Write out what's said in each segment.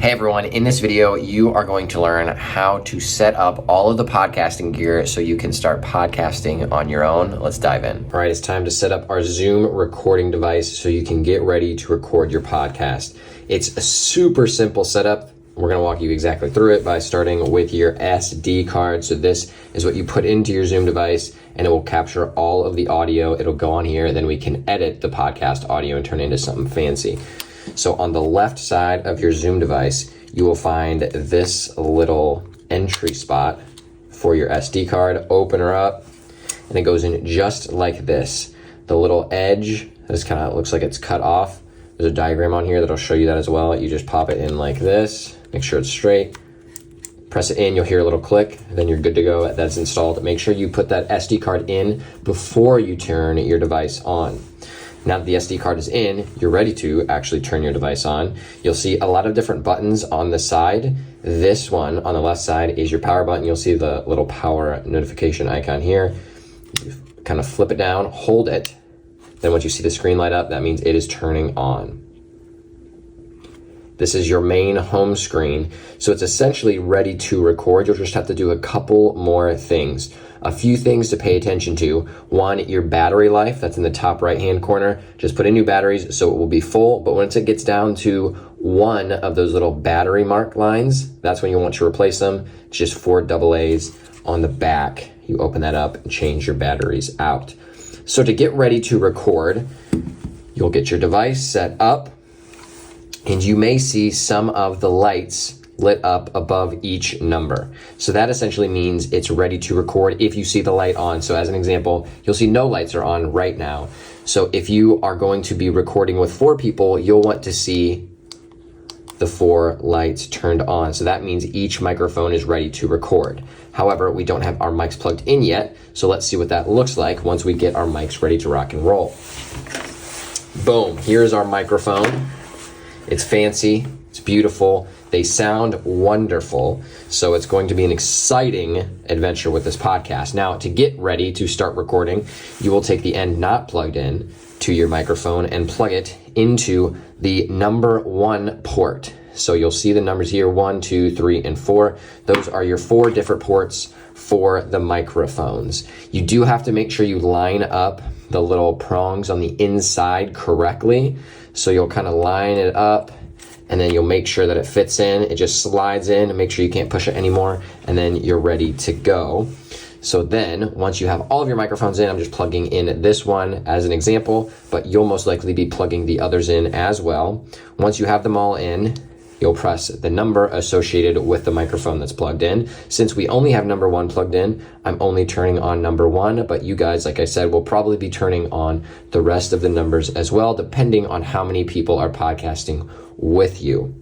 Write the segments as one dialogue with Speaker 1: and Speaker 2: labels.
Speaker 1: Hey everyone, in this video, you are going to learn how to set up all of the podcasting gear so you can start podcasting on your own. Let's dive in. All right, it's time to set up our Zoom recording device so you can get ready to record your podcast. It's a super simple setup. We're gonna walk you exactly through it by starting with your SD card. So this is what you put into your Zoom device and it will capture all of the audio. It'll go on here, then we can edit the podcast audio and turn it into something fancy. So on the left side of your Zoom device, you will find this little entry spot for your SD card. Open her up, and it goes in just like this. The little edge, this kind of looks like it's cut off. There's a diagram on here that'll show you that as well. You just pop it in like this, make sure it's straight. Press it in, you'll hear a little click, then you're good to go. That's installed. Make sure you put that SD card in before you turn your device on. Now that the SD card is in, you're ready to actually turn your device on. You'll see a lot of different buttons on the side. This one on the left side is your power button. You'll see the little power notification icon here. You kind of flip it down, hold it. Then once you see the screen light up, that means it is turning on. This is your main home screen. So it's essentially ready to record. You'll just have to do a couple more things. A few things to pay attention to. One, your battery life, that's in the top right-hand corner. Just put in new batteries so it will be full, but once it gets down to one of those little battery mark lines, that's when you want to replace them. It's just 4 AA's on the back. You open that up and change your batteries out. So to get ready to record, you'll get your device set up, and you may see some of the lights lit up above each number. So that essentially means it's ready to record if you see the light on. So as an example, you'll see no lights are on right now. So if you are going to be recording with 4 people, you'll want to see the 4 lights turned on. So that means each microphone is ready to record. However, we don't have our mics plugged in yet. So let's see what that looks like once we get our mics ready to rock and roll. Boom, here's our microphone. It's fancy, it's beautiful. They sound wonderful, so it's going to be an exciting adventure with this podcast. Now, to get ready to start recording, you will take the end not plugged in to your microphone and plug it into the number 1 port. So you'll see the numbers here, 1, 2, 3, and 4. Those are your 4 different ports for the microphones. You do have to make sure you line up the little prongs on the inside correctly. So you'll kind of line it up, and then you'll make sure that it fits in. It just slides in, and make sure you can't push it anymore, and then you're ready to go. So then, once you have all of your microphones in, I'm just plugging in this one as an example, but you'll most likely be plugging the others in as well. Once you have them all in, you'll press the number associated with the microphone that's plugged in. Since we only have number 1 plugged in, I'm only turning on number 1, but you guys, like I said, will probably be turning on the rest of the numbers as well, depending on how many people are podcasting with you.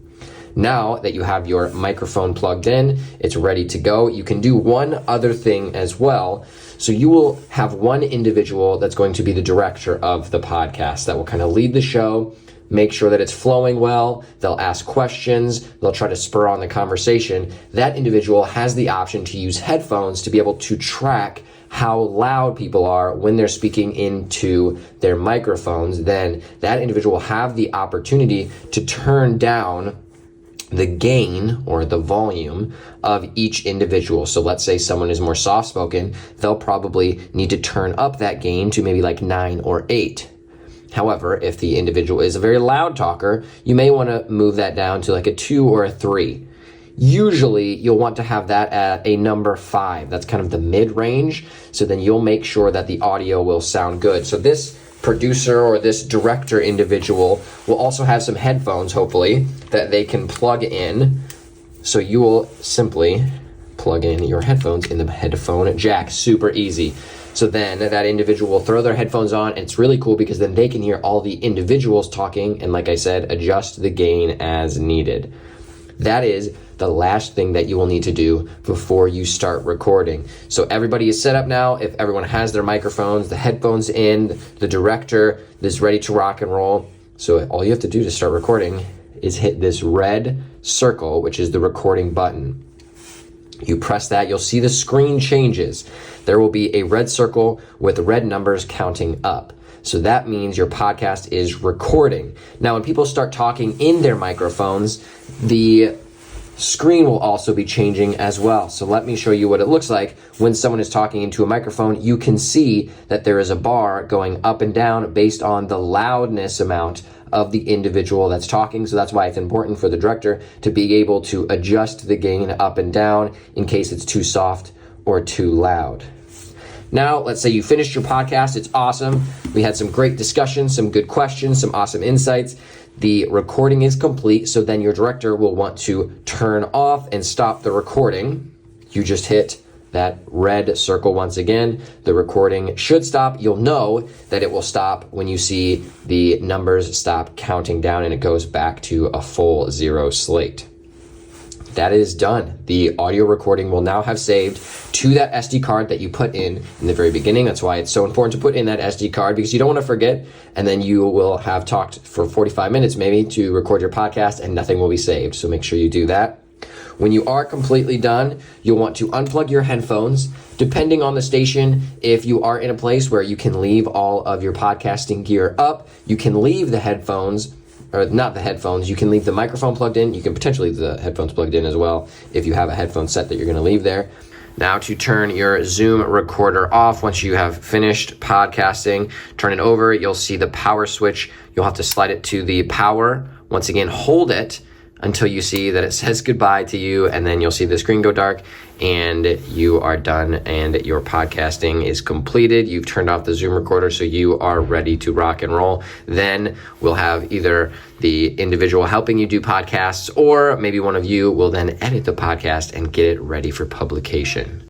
Speaker 1: Now that you have your microphone plugged in, it's ready to go. You can do one other thing as well. So you will have one individual that's going to be the director of the podcast that will kind of lead the show, make sure that it's flowing well. They'll ask questions. They'll try to spur on the conversation. That individual has the option to use headphones to be able to track how loud people are when they're speaking into their microphones. Then that individual will have the opportunity to turn down the gain or the volume of each individual. So let's say someone is more soft-spoken, they'll probably need to turn up that gain to maybe like 9 or 8. However, if the individual is a very loud talker, you may want to move that down to like a 2 or a 3. Usually, you'll want to have that at a number 5. That's kind of the mid-range. So then you'll make sure that the audio will sound good. So this producer or this director individual will also have some headphones, hopefully, that they can plug in. So you will simply plug in your headphones in the headphone jack. Super easy. So then that individual will throw their headphones on, and it's really cool because then they can hear all the individuals talking and, like I said, adjust the gain as needed. That is the last thing that you will need to do before you start recording. So everybody is set up now. If everyone has their microphones, the headphones in, the director is ready to rock and roll. So all you have to do to start recording is hit this red circle, which is the recording button. You press that, you'll see the screen changes. There will be a red circle with red numbers counting up. So that means your podcast is recording. Now, when people start talking in their microphones, the screen will also be changing as well. So let me show you what it looks like when someone is talking into a microphone. You can see that there is a bar going up and down based on the loudness amount of the individual that's talking. So that's why it's important for the director to be able to adjust the gain up and down in case it's too soft or too loud. Now, let's say you finished your podcast. It's awesome. We had some great discussions, some good questions, some awesome insights. The recording is complete, so then your director will want to turn off and stop the recording. You just hit that red circle once again. The recording should stop. You'll know that it will stop when you see the numbers stop counting down and it goes back to a full zero slate. That is done. The audio recording will now have saved to that SD card that you put in the very beginning. That's why it's so important to put in that SD card, because you don't want to forget, and then you will have talked for 45 minutes maybe to record your podcast and nothing will be saved. So make sure you do that. When you are completely done, you'll want to unplug your headphones. Depending on the station, if you are in a place where you can leave all of your podcasting gear up, you can leave the headphones, or not the headphones, you can leave the microphone plugged in. You can potentially leave the headphones plugged in as well if you have a headphone set that you're going to leave there. Now, to turn your Zoom recorder off, once you have finished podcasting, turn it over. You'll see the power switch. You'll have to slide it to the power. Once again, hold it until you see that it says goodbye to you, and then you'll see the screen go dark and you are done and your podcasting is completed. You've turned off the Zoom recorder, so you are ready to rock and roll. Then we'll have either the individual helping you do podcasts, or maybe one of you will then edit the podcast and get it ready for publication.